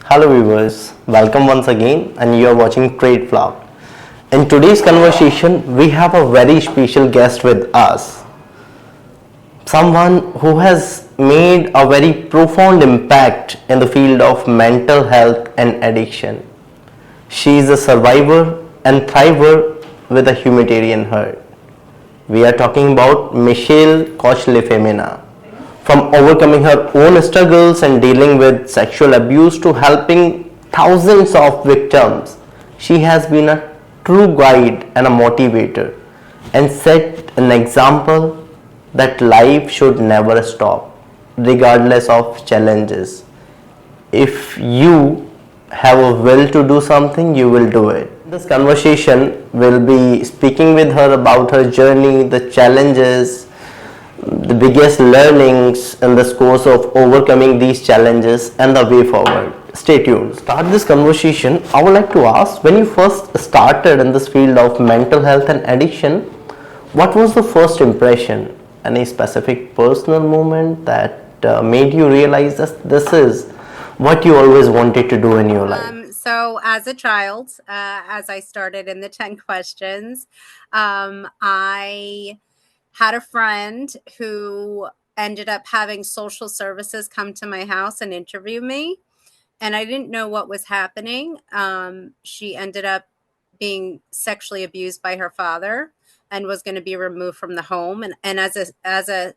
Hello viewers, welcome once again and you are watching TradeFlock. In today's conversation, we have a very special guest with us. Someone who has made a very profound impact in the field of mental health and addiction. She is a survivor and thriver with a humanitarian heart. We are talking about Michele Lafemina. From overcoming her own struggles and dealing with sexual abuse to helping thousands of victims, she has been a true guide and a motivator and set an example that life should never stop, regardless of challenges. If you have a will to do something, you will do it. This conversation will be speaking with her about her journey, the challenges, the biggest learnings in this course of overcoming these challenges and the way forward. Stay tuned. To start this conversation, I would like to ask, when you first started in this field of mental health and addiction, what was the first impression? Any specific personal moment that made you realize that this is what you always wanted to do in your life? So as a child, as I started in the 10 questions, I had a friend who ended up having social services come to my house and interview me. And I didn't know what was happening. She ended up being sexually abused by her father and was going to be removed from the home. And as a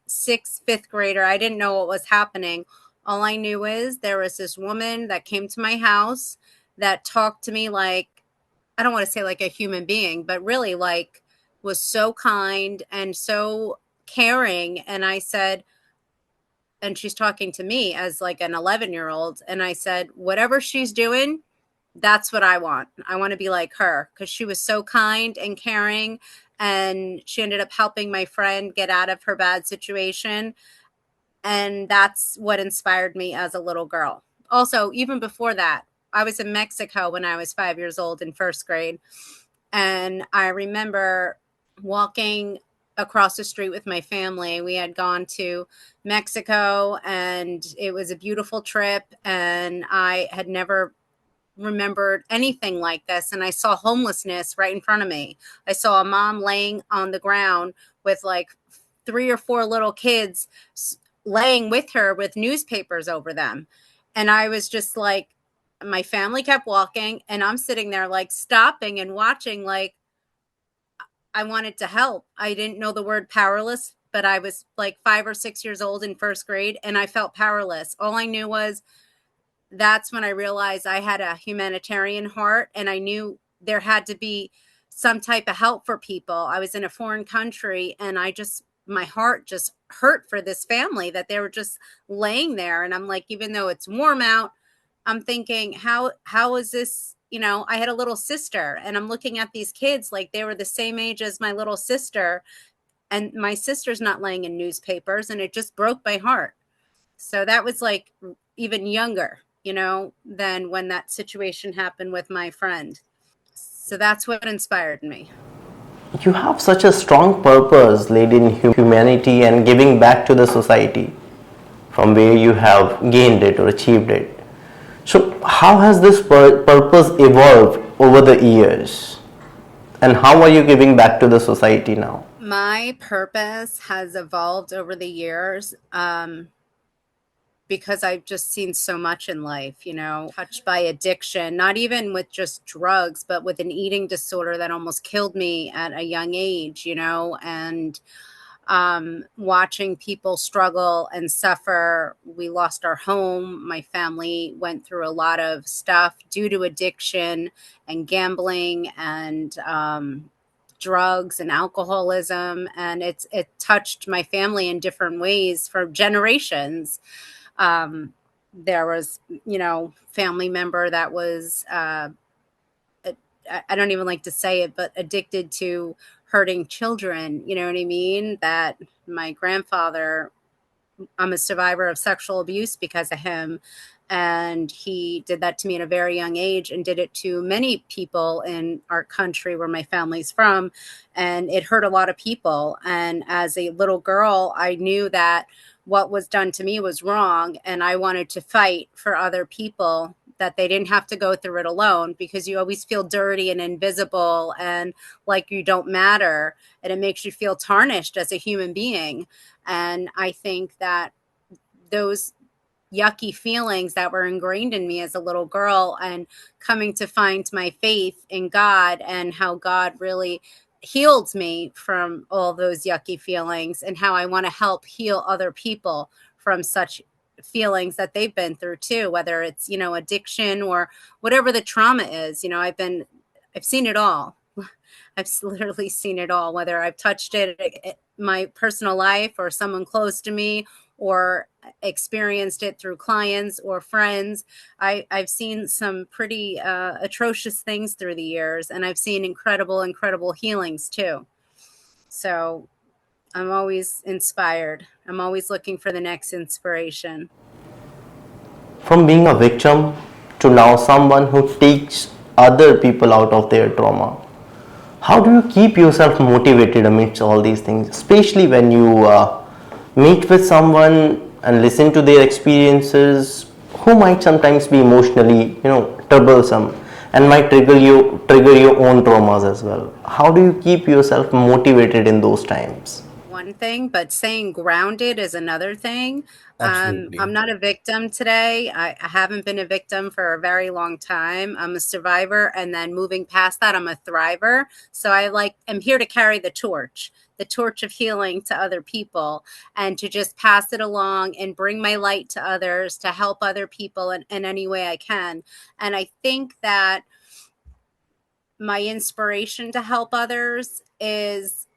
fifth grader, I didn't know what was happening. All I knew is there was this woman that came to my house that talked to me like, I don't want to say like a human being, but really like was so kind and so caring. And I said, and she's talking to me as like an 11-year-old. And I said, whatever she's doing, that's what I want. I want to be like her because she was so kind and caring. And she ended up helping my friend get out of her bad situation. And that's what inspired me as a little girl. Also, even before that, I was in Mexico when I was 5 years old in first grade. And I remember walking across the street with my family. We had gone to Mexico and it was a beautiful trip. And I had never remembered anything like this. And I saw homelessness right in front of me. I saw a mom laying on the ground with like 3 or 4 little kids laying with her with newspapers over them. And I was just like, my family kept walking and I'm sitting there like stopping and watching, like I wanted to help. I didn't know the word powerless, but I was like 5 or 6 years old in first grade and I felt powerless. All I knew was that's when I realized I had a humanitarian heart and I knew there had to be some type of help for people. I was in a foreign country and my heart just hurt for this family that they were just laying there. And I'm like, even though it's warm out, I'm thinking, how is this? I had a little sister and I'm looking at these kids like they were the same age as my little sister. And my sister's not laying in newspapers and it just broke my heart. So that was like even younger, than when that situation happened with my friend. So that's what inspired me. You have such a strong purpose laid in humanity and giving back to the society from where you have gained it or achieved it. So, how has this purpose evolved over the years? And how are you giving back to the society now? My purpose has evolved over the years because I've just seen so much in life, touched by addiction, not even with just drugs, but with an eating disorder that almost killed me at a young age, and watching people struggle and suffer. We lost our home. My family went through a lot of stuff due to addiction and gambling and drugs and alcoholism. And it touched my family in different ways for generations. There was, family member that was, I don't even like to say it, but addicted to hurting children. You know what I mean? That my grandfather, I'm a survivor of sexual abuse because of him. And he did that to me at a very young age and did it to many people in our country where my family's from. And it hurt a lot of people. And as a little girl, I knew that what was done to me was wrong. And I wanted to fight for other people that they didn't have to go through it alone, because you always feel dirty and invisible and like you don't matter, and it makes you feel tarnished as a human being. And I think that those yucky feelings that were ingrained in me as a little girl, and coming to find my faith in God and how God really healed me from all those yucky feelings, and how I want to help heal other people from such feelings that they've been through too, whether it's, addiction or whatever the trauma is. I've seen it all. I've literally seen it all, whether I've touched it, my personal life, or someone close to me, or experienced it through clients or friends. I've seen some pretty atrocious things through the years, and I've seen incredible healings too. So I'm always inspired. I'm always looking for the next inspiration. From being a victim to now someone who takes other people out of their trauma, how do you keep yourself motivated amidst all these things, especially when you meet with someone and listen to their experiences who might sometimes be emotionally, troublesome, and might trigger your own traumas as well? How do you keep yourself motivated in those times? One thing, but staying grounded is another thing. Absolutely. I'm not a victim today. I haven't been a victim for a very long time. I'm a survivor, and then moving past that, I'm a thriver. So I'm here to carry the torch of healing to other people, and to just pass it along and bring my light to others, to help other people in any way I can. And I think that my inspiration to help others is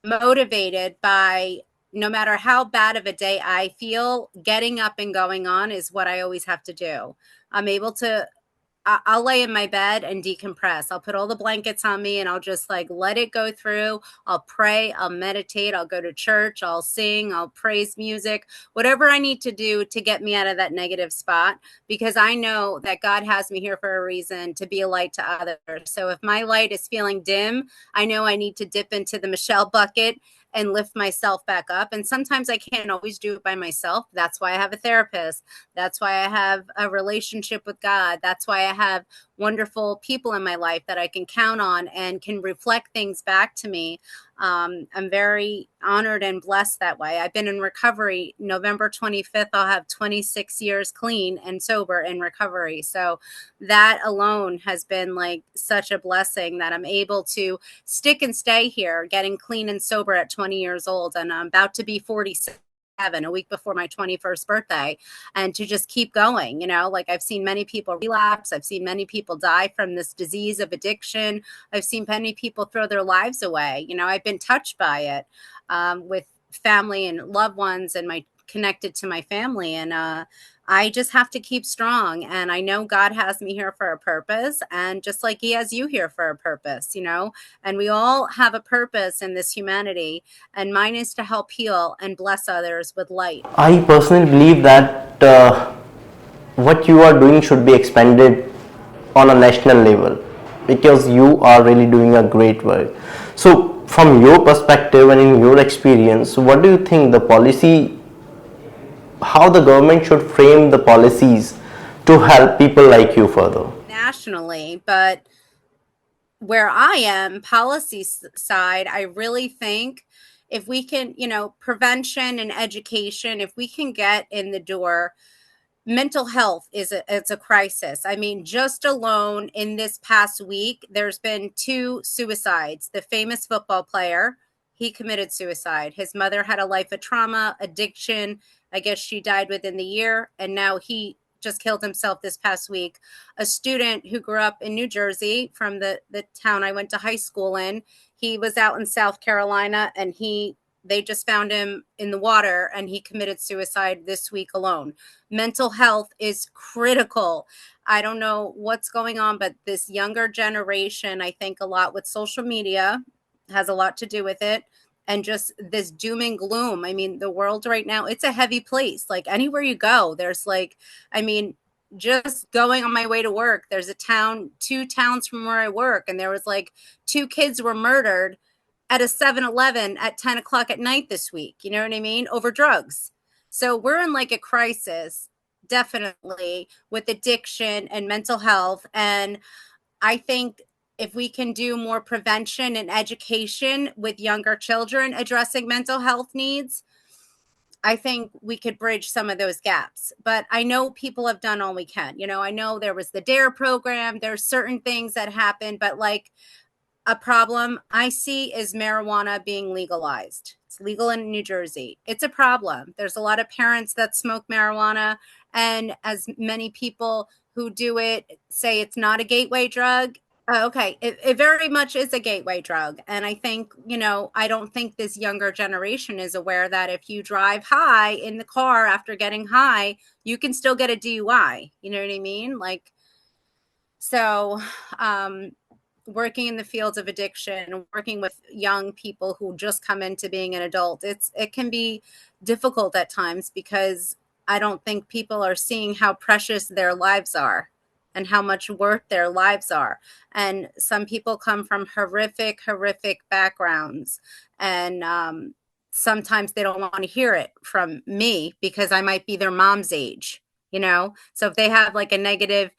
motivated by, no matter how bad of a day I feel, getting up and going on is what I always have to do. I'm able to, I'll lay in my bed and decompress. I'll put all the blankets on me, and I'll just let it go through. I'll pray, I'll meditate, I'll go to church, I'll sing, I'll praise music, whatever I need to do to get me out of that negative spot, because I know that God has me here for a reason, to be a light to others. So if my light is feeling dim, I know I need to dip into the Michelle bucket and lift myself back up. And sometimes I can't always do it by myself. That's why I have a therapist. That's why I have a relationship with God. That's why I have wonderful people in my life that I can count on and can reflect things back to me. I'm very honored and blessed that way. I've been in recovery. November 25th, I'll have 26 years clean and sober in recovery. So that alone has been such a blessing, that I'm able to stick and stay here, getting clean and sober at 20 years old. And I'm about to be 47, a week before my 21st birthday, and to just keep going. I've seen many people relapse. I've seen many people die from this disease of addiction. I've seen many people throw their lives away. I've been touched by it, with family and loved ones, and connected to my family. And I just have to keep strong. And I know God has me here for a purpose, and just like He has you here for a purpose, and we all have a purpose in this humanity. And mine is to help heal and bless others with light. I personally believe that what you are doing should be expanded on a national level, because you are really doing a great work. So from your perspective and in your experience, what do you think how the government should frame the policies to help people like you further? Nationally, but where I am, policy side, I really think if we can, prevention and education, if we can get in the door. Mental health it's a crisis. I mean, just alone in this past week, there's been 2 suicides. The famous football player, he committed suicide. His mother had a life of trauma, addiction. I guess she died within the year, and now he just killed himself this past week. A student who grew up in New Jersey, from the town I went to high school in, he was out in South Carolina, and they just found him in the water, and he committed suicide this week alone. Mental health is critical. I don't know what's going on, but this younger generation, I think a lot with social media has a lot to do with it. And just this doom and gloom. I mean, the world right now, it's a heavy place. Anywhere you go, there's just going on my way to work, there's 2 towns from where I work, and there was 2 kids were murdered at a 7-Eleven at 10 o'clock at night this week. You know what I mean? Over drugs. So we're in a crisis definitely with addiction and mental health. And I think if we can do more prevention and education with younger children addressing mental health needs, I think we could bridge some of those gaps. But I know people have done all we can. I know there was the DARE program, there's certain things that happen, but like a problem I see is marijuana being legalized. It's legal in New Jersey. It's a problem. There's a lot of parents that smoke marijuana, and as many people who do it say it's not a gateway drug. Okay, it very much is a gateway drug. And I think, I don't think this younger generation is aware that if you drive high in the car after getting high, you can still get a DUI. You know what I mean? Like, so, working in the fields of addiction, working with young people who just come into being an adult, it can be difficult at times because I don't think people are seeing how precious their lives are and how much worth their lives are. And some people come from horrific backgrounds, and sometimes they don't want to hear it from me because I might be their mom's age. So if they have like a negative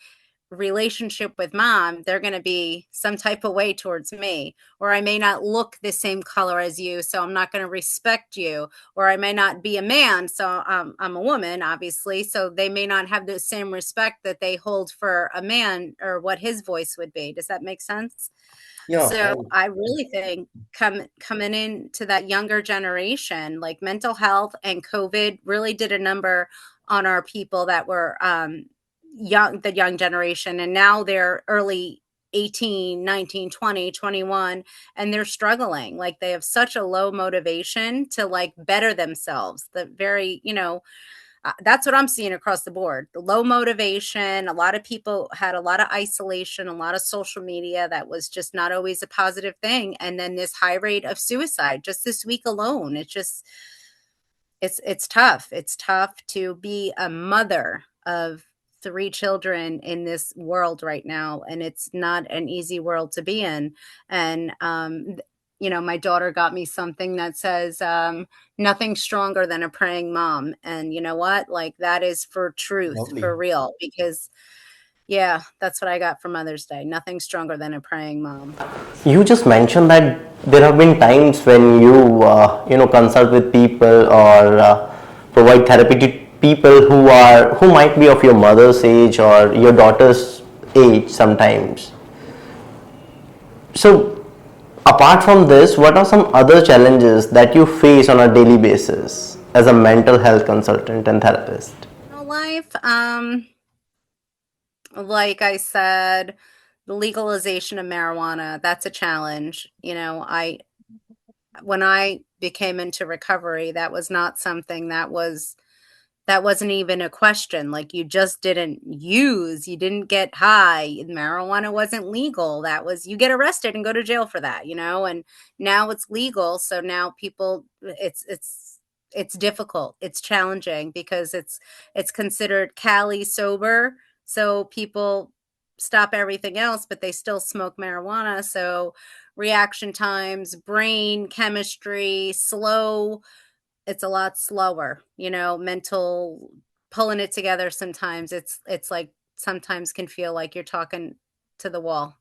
relationship with mom, they're going to be some type of way towards me, or I may not look the same color as you, so I'm not going to respect you, or I may not be a man, so I'm a woman, obviously, so they may not have the same respect that they hold for a man or what his voice would be. Does that make sense? Yeah, So I really think coming into that younger generation, like mental health and COVID really did a number on our people that were the young generation. And now they're early 18, 19, 20, 21, and they're struggling. Like they have such a low motivation to like better themselves. The very, that's what I'm seeing across the board. The low motivation. A lot of people had a lot of isolation, a lot of social media that was just not always a positive thing. And then this high rate of suicide just this week alone. It's tough. It's tough to be a mother of 3 children in this world right now, and it's not an easy world to be in. And my daughter got me something that says nothing stronger than a praying mom. And you know what? Like that is for truth, lovely. for real, because yeah, that's what I got for Mother's Day. Nothing stronger than a praying mom. You just mentioned that there have been times when you consult with people or provide therapy to people who might be of your mother's age or your daughter's age sometimes. So, apart from this, what are some other challenges that you face on a daily basis as a mental health consultant and therapist? Life, like I said, the legalization of marijuana, that's a challenge. When I became into recovery, that was not something that wasn't even a question. Like you just didn't use, you didn't get high. Marijuana wasn't legal. That was, you get arrested and go to jail for that, and now it's legal. So now people, it's difficult. It's challenging because it's considered Cali sober. So people stop everything else, but they still smoke marijuana. So reaction times, brain chemistry, slow, it's a lot slower, mental pulling it together. Sometimes it's like sometimes can feel like you're talking to the wall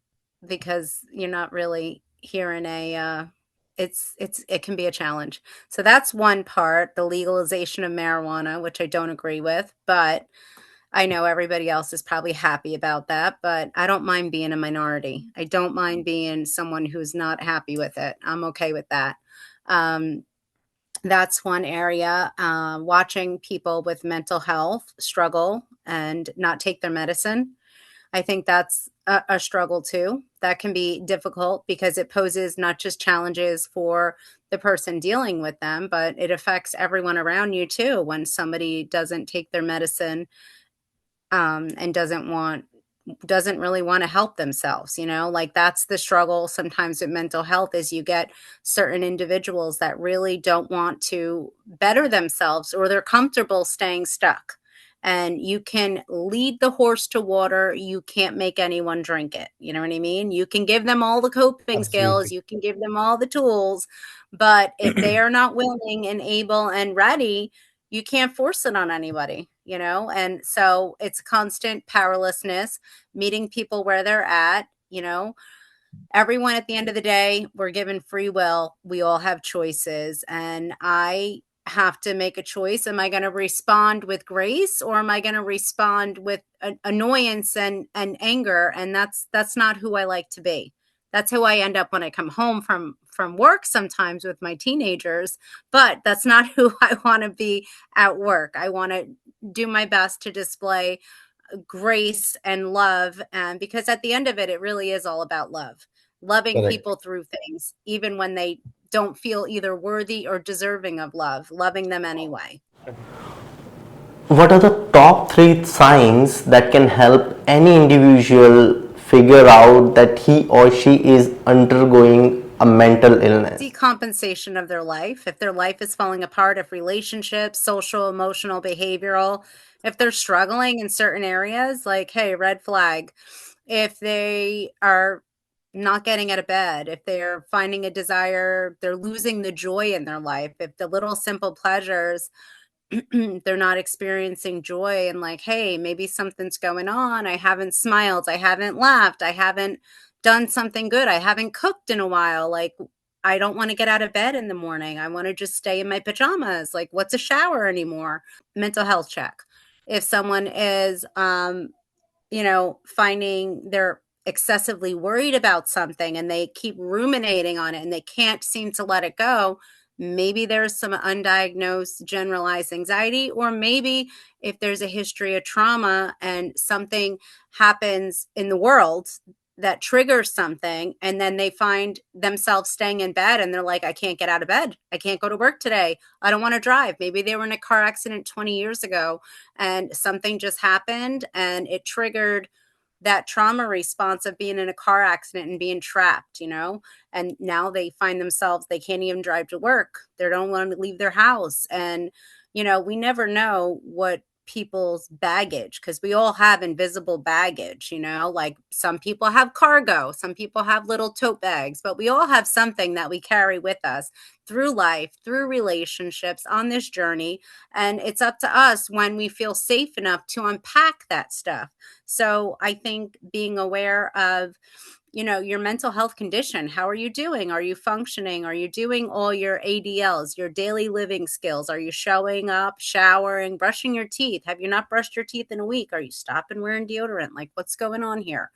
because you're not really hearing it can be a challenge. So that's one part, the legalization of marijuana, which I don't agree with, but I know everybody else is probably happy about that, but I don't mind being a minority. I don't mind being someone who's not happy with it. I'm okay with that. Um, that's one area. Watching people with mental health struggle and not take their medicine. I think that's a struggle too. That can be difficult because it poses not just challenges for the person dealing with them, but it affects everyone around you too. When somebody doesn't take their medicine and doesn't really want to help themselves, like that's the struggle sometimes with mental health is you get certain individuals that really don't want to better themselves or they're comfortable staying stuck. And you can lead the horse to water, you can't make anyone drink it. You know what I mean? You can give them all the coping skills, Absolutely. you can give them all the tools, but if they are not willing and able and ready, you can't force it on anybody, and so it's constant powerlessness, meeting people where they're at. Everyone at the end of the day, we're given free will. We all have choices. And I have to make a choice. Am I going to respond with grace, or am I going to respond with annoyance and anger? And that's not who I like to be. That's who I end up when I come home from work sometimes with my teenagers, but that's not who I want to be at work. I want to do my best to display grace and love, and because at the end of it, it really is all about love, loving Correct. people through things, even when they don't feel either worthy or deserving of love, loving them anyway. What are the top three signs that can help any individual figure out that he or she is undergoing a mental illness? Decompensation of their life. If their life is falling apart, if relationships, social, emotional, behavioral, if they're struggling in certain areas, like, hey, red flag. If they are not getting out of bed, if they're finding a desire, they're losing the joy in their life, if the little simple pleasures, they're not experiencing joy, and like, hey, maybe something's going on. I haven't smiled, I haven't laughed, I haven't done something good, I haven't cooked in a while. Like, I don't want to get out of bed in the morning. I want to just stay in my pajamas. Like, what's a shower anymore? Mental health check. If someone is finding they're excessively worried about something and they keep ruminating on it and they can't seem to let it go, maybe there's some undiagnosed generalized anxiety, or maybe if there's a history of trauma and something happens in the world that triggers something, and then they find themselves staying in bed and they're like, I can't get out of bed, I can't go to work today, I don't want to drive. Maybe they were in a car accident 20 years ago and something just happened and it triggered that trauma response of being in a car accident and being trapped, and now they find themselves, they can't even drive to work, they don't want to leave their house. And we never know what people's baggage, because we all have invisible baggage, like some people have cargo, some people have little tote bags, but we all have something that we carry with us through life, through relationships, on this journey. And it's up to us when we feel safe enough to unpack that stuff. So I think being aware of your mental health condition. How are you doing? Are you functioning? Are you doing all your ADLs, your daily living skills? Are you showing up, showering, brushing your teeth? Have you not brushed your teeth in a week? Are you stopping wearing deodorant? Like, what's going on here?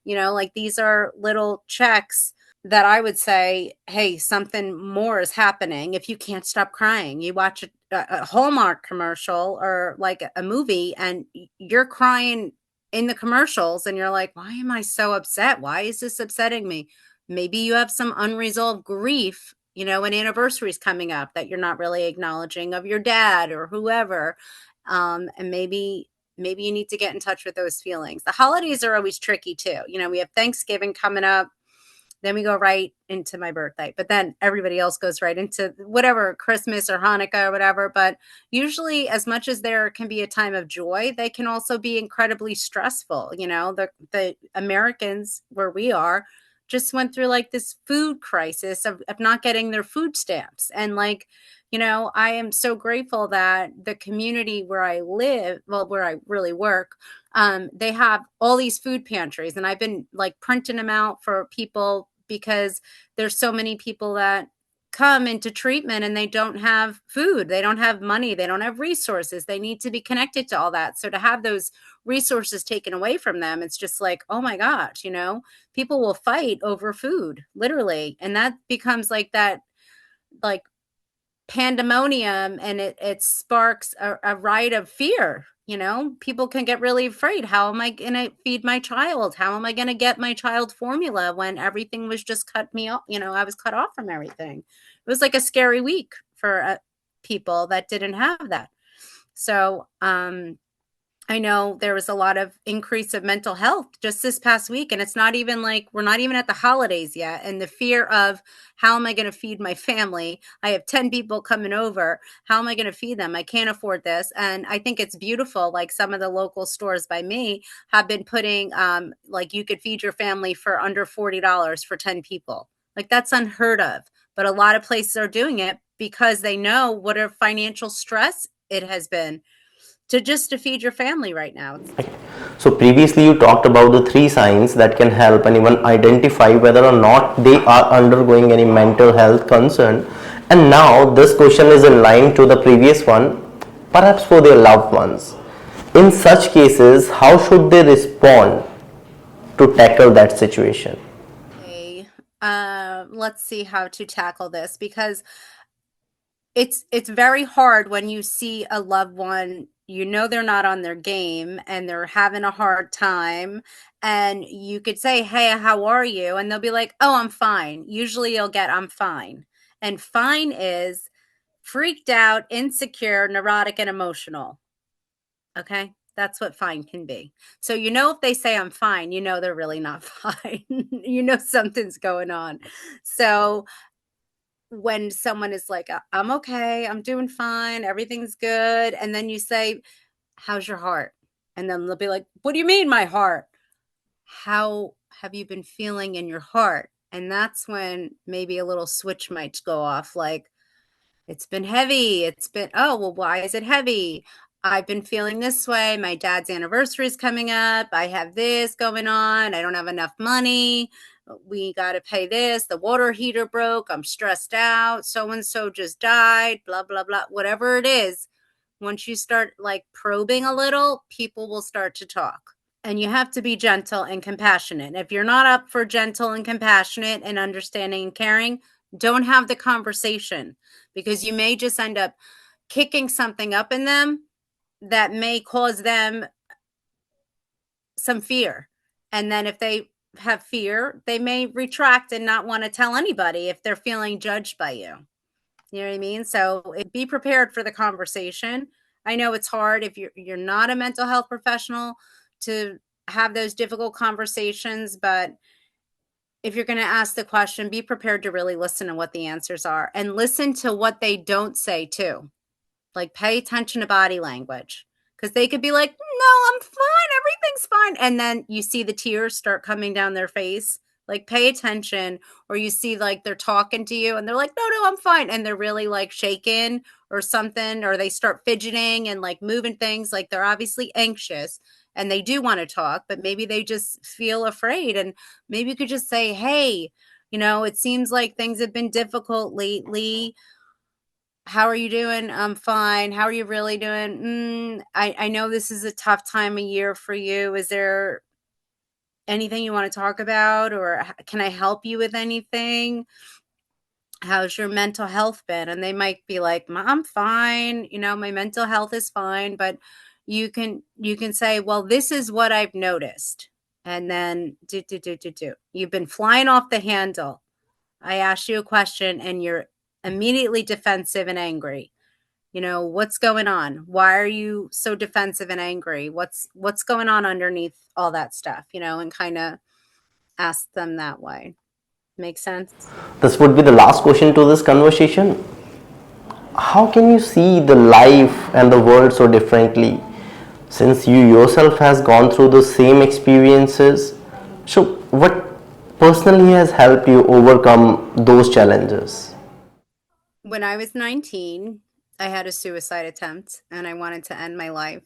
Like, these are little checks that I would say, hey, something more is happening. If you can't stop crying, you watch a Hallmark commercial or like a movie and you're crying in the commercials and you're like, why am I so upset? Why is this upsetting me? Maybe you have some unresolved grief, an anniversary is coming up that you're not really acknowledging, of your dad or whoever. And maybe you need to get in touch with those feelings. The holidays are always tricky too. We have Thanksgiving coming up. Then we go right into my birthday, but then everybody else goes right into whatever, Christmas or Hanukkah or whatever. But usually, as much as there can be a time of joy, they can also be incredibly stressful. The Americans where we are just went through like this food crisis of not getting their food stamps. And like, I am so grateful that the community where I live, well, where I really work, they have all these food pantries, and I've been like printing them out for people because there's so many people that come into treatment and they don't have food, they don't have money, they don't have resources, they need to be connected to all that. So to have those resources taken away from them, it's just like, oh my gosh, people will fight over food, literally. And that becomes like that, like pandemonium, and it sparks a riot of fear. People can get really afraid. How am I going to feed my child? How am I going to get my child formula when everything was just cut me off? I was cut off from everything. It was like a scary week for people that didn't have that. So I know there was a lot of increase of mental health just this past week. And it's not even like, we're not even at the holidays yet. And the fear of, how am I going to feed my family? I have 10 people coming over. How am I going to feed them? I can't afford this. And I think it's beautiful. Like, some of the local stores by me have been putting, like, you could feed your family for under $40 for 10 people. Like, that's unheard of. But a lot of places are doing it because they know what a financial stress it has been to feed your family right now. So previously you talked about the three signs that can help anyone identify whether or not they are undergoing any mental health concern. And now this question is in line to the previous one, perhaps for their loved ones. In such cases, how should they respond to tackle that situation? Okay, let's see how to tackle this, because it's very hard when you see a loved one, you know, they're not on their game and they're having a hard time, and you could say, hey, how are you? And they'll be like, oh, I'm fine. Usually you'll get, I'm fine. And fine is freaked out, insecure, neurotic, and emotional. Okay, that's what fine can be. So you know, if they say I'm fine, you know they're really not fine. You know something's going on. So when someone is like, I'm okay, I'm doing fine, everything's good. And then you say, how's your heart? And then they'll be like, what do you mean, my heart? How have you been feeling in your heart? And that's when maybe a little switch might go off, like, it's been heavy. It's been, oh, well, why is it heavy? I've been feeling this way. My dad's anniversary is coming up. I have this going on. I don't have enough money. We got to pay this. The water heater broke. I'm stressed out. So and so just died, blah, blah, blah. Whatever it is, once you start like probing a little, people will start to talk. And you have to be gentle and compassionate. If you're not up for gentle and compassionate and understanding and caring, don't have the conversation, because you may just end up kicking something up in them that may cause them some fear. And then if they have fear, they may retract and not want to tell anybody if they're feeling judged by you. You know what I mean? So be prepared for the conversation. I know it's hard if you're not a mental health professional to have those difficult conversations, but if you're going to ask the question, be prepared to really listen to what the answers are, and listen to what they don't say too. Like, pay attention to body language, because they could be like, no, I'm fine, everything's fine. And then you see the tears start coming down their face. Like, pay attention. Or you see like they're talking to you and they're like, no, I'm fine. And they're really like shaken or something, or they start fidgeting and like moving things. Like, they're obviously anxious and they do want to talk, but maybe they just feel afraid. And maybe you could just say, hey, it seems like things have been difficult lately. How are you doing? I'm fine. How are you really doing? I know this is a tough time of year for you. Is there anything you want to talk about, or can I help you with anything? How's your mental health been? And they might be like, I'm fine. My mental health is fine. But you can say, well, this is what I've noticed. And then do. You've been flying off the handle. I asked you a question and you're immediately defensive and angry. What's going on? Why are you so defensive and angry? What's going on underneath all that stuff, and kind of ask them that way. Make sense? This would be the last question to this conversation. How can you see the life and the world so differently, since you yourself has gone through the same experiences? So what personally has helped you overcome those challenges? When I was 19, I had a suicide attempt and I wanted to end my life.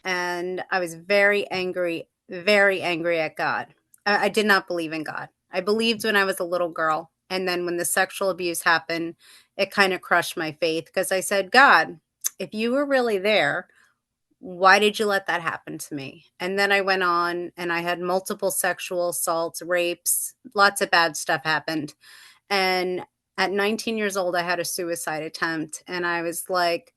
And I was very angry at God. I did not believe in God. I believed when I was a little girl. And then when the sexual abuse happened, it kind of crushed my faith, because I said, God, if you were really there, why did you let that happen to me? And then I went on and I had multiple sexual assaults, rapes, lots of bad stuff happened. And at 19 years old, I had a suicide attempt. And I was like,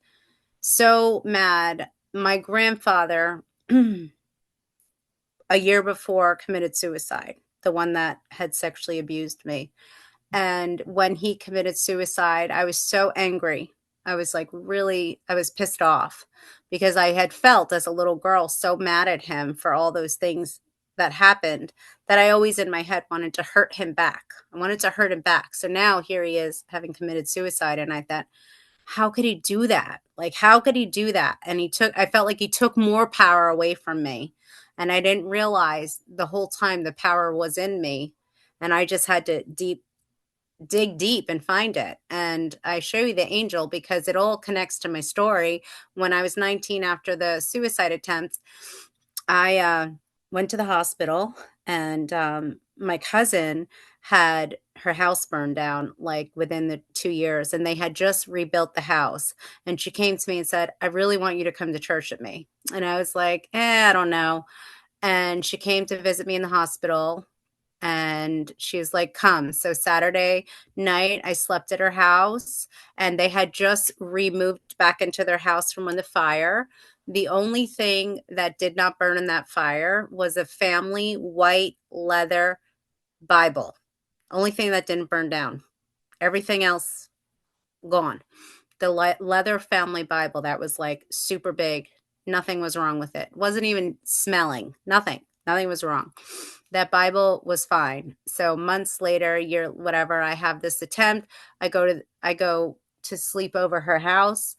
so mad. My grandfather, a year before, committed suicide, the one that had sexually abused me. And when he committed suicide, I was so angry. I was like, really, I was pissed off, because I had felt as a little girl so mad at him for all those things that happened, that I always in my head wanted to hurt him back. I wanted to hurt him back. So now here he is having committed suicide. And I thought, how could he do that? Like, how could he do that? And I felt like he took more power away from me. And I didn't realize the whole time the power was in me. And I just had to dig deep and find it. And I show you the angel because it all connects to my story. When I was 19, after the suicide attempt, I went to the hospital, and my cousin had her house burned down like within the 2 years, and they had just rebuilt the house. And she came to me and said, I really want you to come to church with me. And I was like, I don't know. And she came to visit me in the hospital, and she was like, come. So Saturday night, I slept at her house, and they had just removed back into their house from when the fire. The only thing that did not burn in that fire was a family white leather Bible. Only thing that didn't burn down. Everything else gone. The leather family Bible that was like super big. Nothing was wrong with it. Wasn't even smelling. Nothing was wrong. That Bible was fine. So months later, year, whatever, I have this attempt. I go to sleep over her house,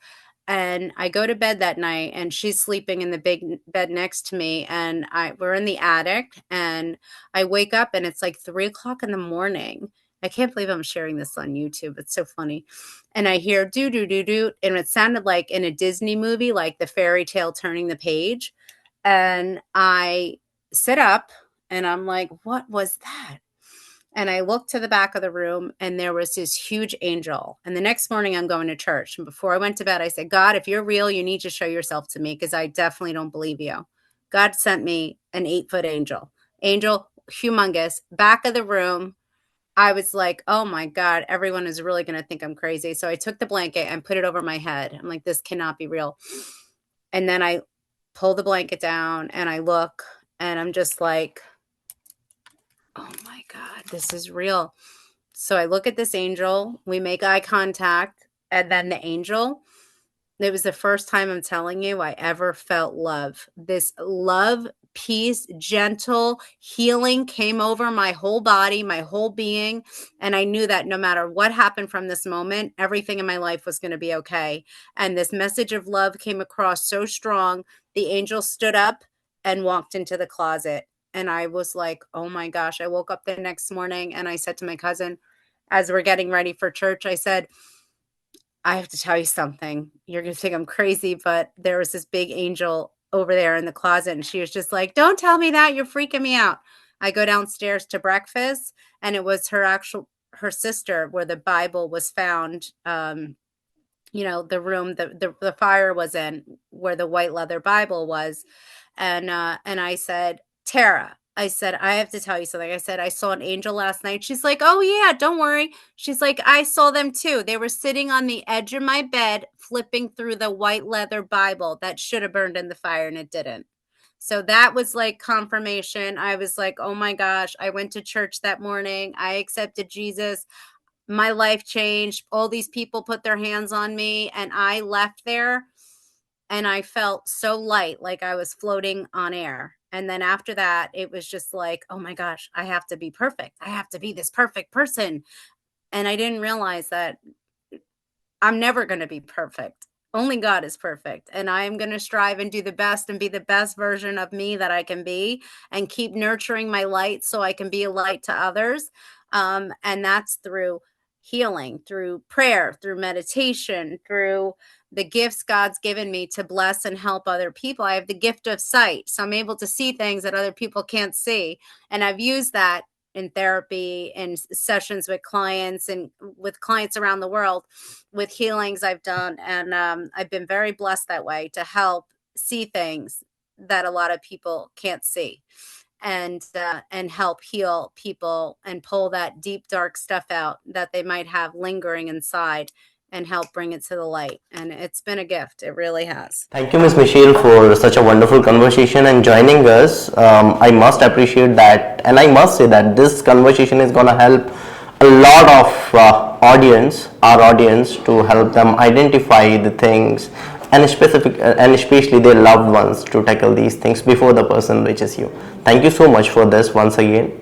and I go to bed that night, and she's sleeping in the big bed next to me, and we're in the attic, and I wake up, and it's like 3:00 in the morning. I can't believe I'm sharing this on YouTube. It's so funny. And I hear do do do do, and it sounded like in a Disney movie, like the fairy tale turning the page. And I sit up, and I'm like, what was that? And I looked to the back of the room, and there was this huge angel. And the next morning, I'm going to church. And before I went to bed, I said, God, if you're real, you need to show yourself to me, because I definitely don't believe you. God sent me an 8-foot angel. Angel, humongous, back of the room. I was like, oh my God, everyone is really going to think I'm crazy. So I took the blanket and put it over my head. I'm like, this cannot be real. And then I pull the blanket down, and I look, and I'm just like, oh my God, this is real. So I look at this angel, we make eye contact, and then the angel, it was the first time, I'm telling you, I ever felt love. This love, peace, gentle healing came over my whole body, my whole being. And I knew that no matter what happened from this moment, everything in my life was going to be okay. And this message of love came across so strong. The angel stood up and walked into the closet. And I was like, oh my gosh. I woke up the next morning, and I said to my cousin, as we're getting ready for church, I said, I have to tell you something. You're going to think I'm crazy, but there was this big angel over there in the closet. And she was just like, don't tell me that. You're freaking me out. I go downstairs to breakfast, and it was her sister, where the Bible was found. The room the fire was in, where the white leather Bible was. And I said, Tara, I said, I have to tell you something. I said, I saw an angel last night. She's like, oh yeah, don't worry. She's like, I saw them too. They were sitting on the edge of my bed, flipping through the white leather Bible that should have burned in the fire, and it didn't. So that was like confirmation. I was like, oh my gosh, I went to church that morning. I accepted Jesus. My life changed. All these people put their hands on me, and I left there, and I felt so light, like I was floating on air. And then after that, it was just like, oh my gosh, I have to be perfect. I have to be this perfect person. And I didn't realize that I'm never going to be perfect. Only God is perfect. And I am going to strive and do the best and be the best version of me that I can be, and keep nurturing my light so I can be a light to others. And that's through healing, through prayer, through meditation, through the gifts God's given me to bless and help other people. I have the gift of sight, so I'm able to see things that other people can't see. And I've used that in therapy and sessions with clients, and with clients around the world, with healings I've done. And I've been very blessed that way, to help see things that a lot of people can't see, and help heal people and pull that deep, dark stuff out that they might have lingering inside, and help bring it to the light. And it's been a gift. It really has. Thank you, Ms. Michelle, for such a wonderful conversation and joining us. I must appreciate that, and I must say that this conversation is going to help a lot of our audience, to help them identify the things, and especially their loved ones, to tackle these things before the person reaches you. Thank you so much for this once again.